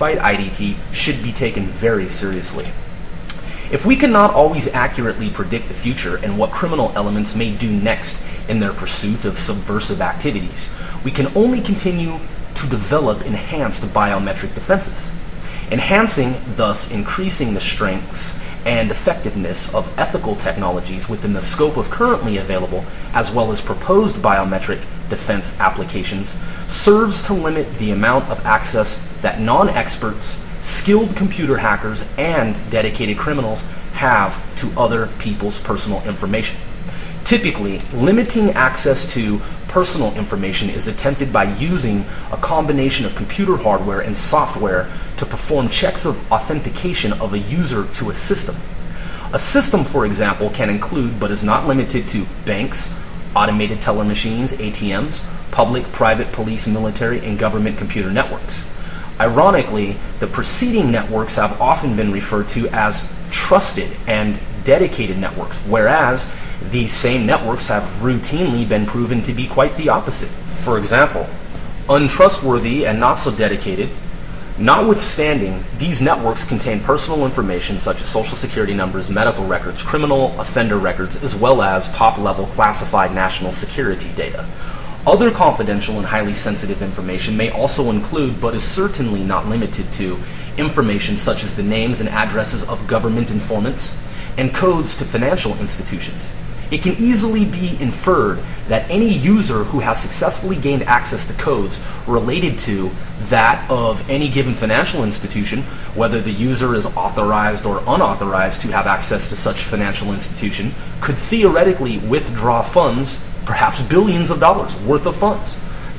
fight IDT should be taken very seriously. If we cannot always accurately predict the future and what criminal elements may do next in their pursuit of subversive activities, we can only continue to develop enhanced biometric defenses, enhancing, thus increasing the strengths and effectiveness of ethical technologies within the scope of currently available as well as proposed biometric defense applications serves to limit the amount of access that non-experts, skilled computer hackers, and dedicated criminals have to other people's personal information. Typically, limiting access to personal information is attempted by using a combination of computer hardware and software to perform checks of authentication of a user to a system. A system, for example, can include, but is not limited to, banks, automated teller machines, ATMs, public, private, police, military, and government computer networks. Ironically, the preceding networks have often been referred to as trusted and dedicated networks, whereas these same networks have routinely been proven to be quite the opposite. For example, untrustworthy and not so dedicated. Notwithstanding, these networks contain personal information such as social security numbers, medical records, criminal offender records, as well as top-level classified national security data. Other confidential and highly sensitive information may also include, but is certainly not limited to, information such as the names and addresses of government informants and codes to financial institutions. It can easily be inferred that any user who has successfully gained access to codes related to that of any given financial institution, whether the user is authorized or unauthorized to have access to such financial institution, could theoretically withdraw funds, perhaps billions of dollars worth of funds.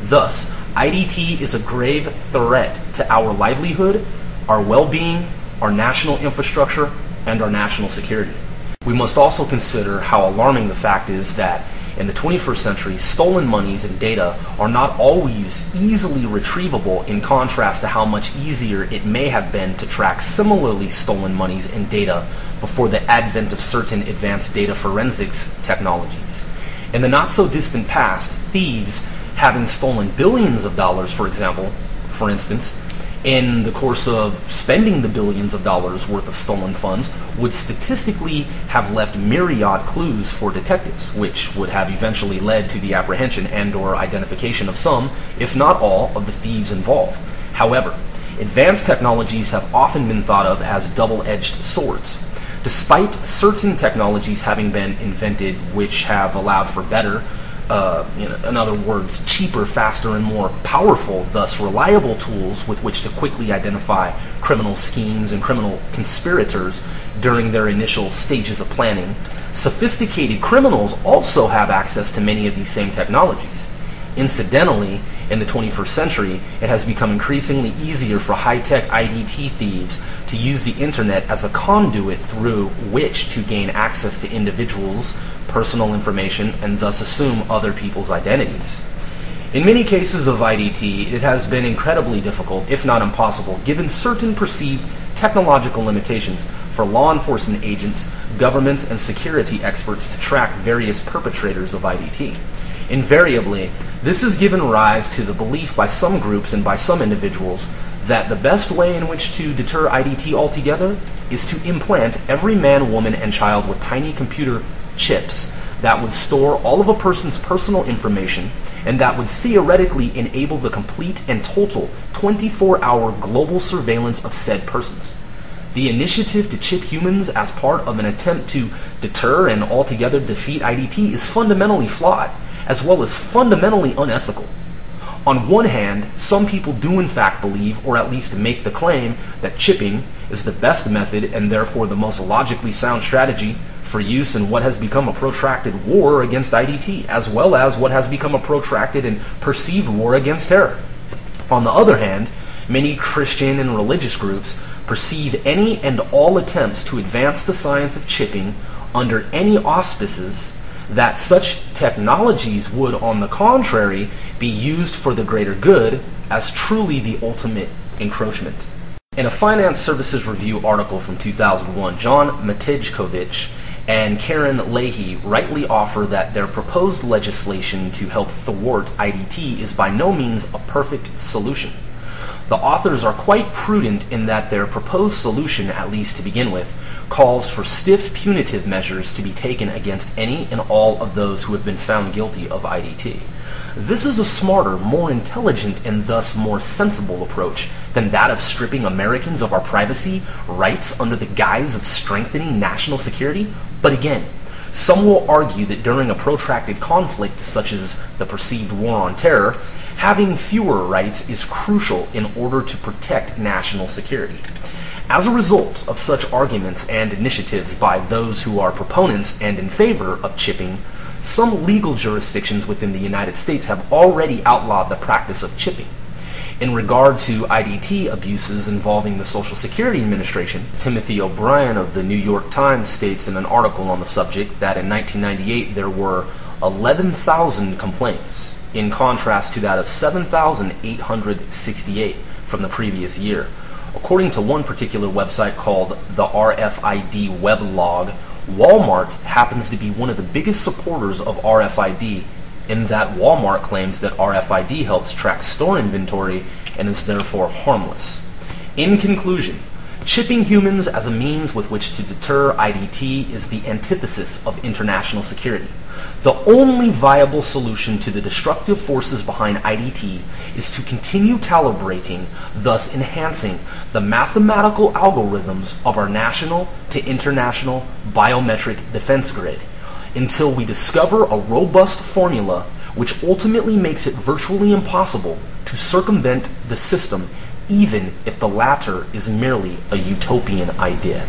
Thus, IDT is a grave threat to our livelihood, our well-being, our national infrastructure, and our national security. We must also consider how alarming the fact is that in the 21st century, stolen monies and data are not always easily retrievable, in contrast to how much easier it may have been to track similarly stolen monies and data before the advent of certain advanced data forensics technologies. In the not-so-distant past, thieves having stolen billions of dollars, for instance, in the course of spending the billions of dollars worth of stolen funds, would statistically have left myriad clues for detectives, which would have eventually led to the apprehension and/or identification of some, if not all, of the thieves involved. However, advanced technologies have often been thought of as double-edged swords. Despite certain technologies having been invented which have allowed for better, in other words, cheaper, faster, and more powerful, thus reliable tools with which to quickly identify criminal schemes and criminal conspirators during their initial stages of planning, sophisticated criminals also have access to many of these same technologies. Incidentally, in the 21st century, it has become increasingly easier for high-tech IDT thieves to use the internet as a conduit through which to gain access to individuals' personal information and thus assume other people's identities. In many cases of IDT, it has been incredibly difficult, if not impossible, given certain perceived technological limitations, for law enforcement agents, governments, and security experts to track various perpetrators of IDT. Invariably, this has given rise to the belief by some groups and by some individuals that the best way in which to deter IDT altogether is to implant every man, woman, and child with tiny computer chips that would store all of a person's personal information and that would theoretically enable the complete and total 24-hour global surveillance of said persons. The initiative to chip humans as part of an attempt to deter and altogether defeat IDT is fundamentally flawed, as well as fundamentally unethical. On one hand, some people do in fact believe, or at least make the claim, that chipping is the best method and therefore the most logically sound strategy for use in what has become a protracted war against IDT, as well as what has become a protracted and perceived war against terror. On the other hand, many Christian and religious groups perceive any and all attempts to advance the science of chipping under any auspices that such technologies would, on the contrary, be used for the greater good as truly the ultimate encroachment. In a Finance Services Review article from 2001, John Matejkovic and Karen Leahy rightly offer that their proposed legislation to help thwart IDT is by no means a perfect solution. The authors are quite prudent in that their proposed solution, at least to begin with, calls for stiff punitive measures to be taken against any and all of those who have been found guilty of IDT. This is a smarter, more intelligent, and thus more sensible approach than that of stripping Americans of our privacy rights under the guise of strengthening national security. But again, some will argue that during a protracted conflict such as the perceived war on terror, having fewer rights is crucial in order to protect national security. As a result of such arguments and initiatives by those who are proponents and in favor of chipping, some legal jurisdictions within the United States have already outlawed the practice of chipping. In regard to IDT abuses involving the Social Security Administration, Timothy O'Brien of the New York Times states in an article on the subject that in 1998 there were 11,000 complaints, in contrast to that of 7,868 from the previous year. According to one particular website called the RFID Weblog, Walmart happens to be one of the biggest supporters of RFID, in that Walmart claims that RFID helps track store inventory and is therefore harmless. In conclusion, chipping humans as a means with which to deter IDT is the antithesis of international security. The only viable solution to the destructive forces behind IDT is to continue calibrating, thus enhancing, the mathematical algorithms of our national to international biometric defense grid, until we discover a robust formula which ultimately makes it virtually impossible to circumvent the system, even if the latter is merely a utopian idea.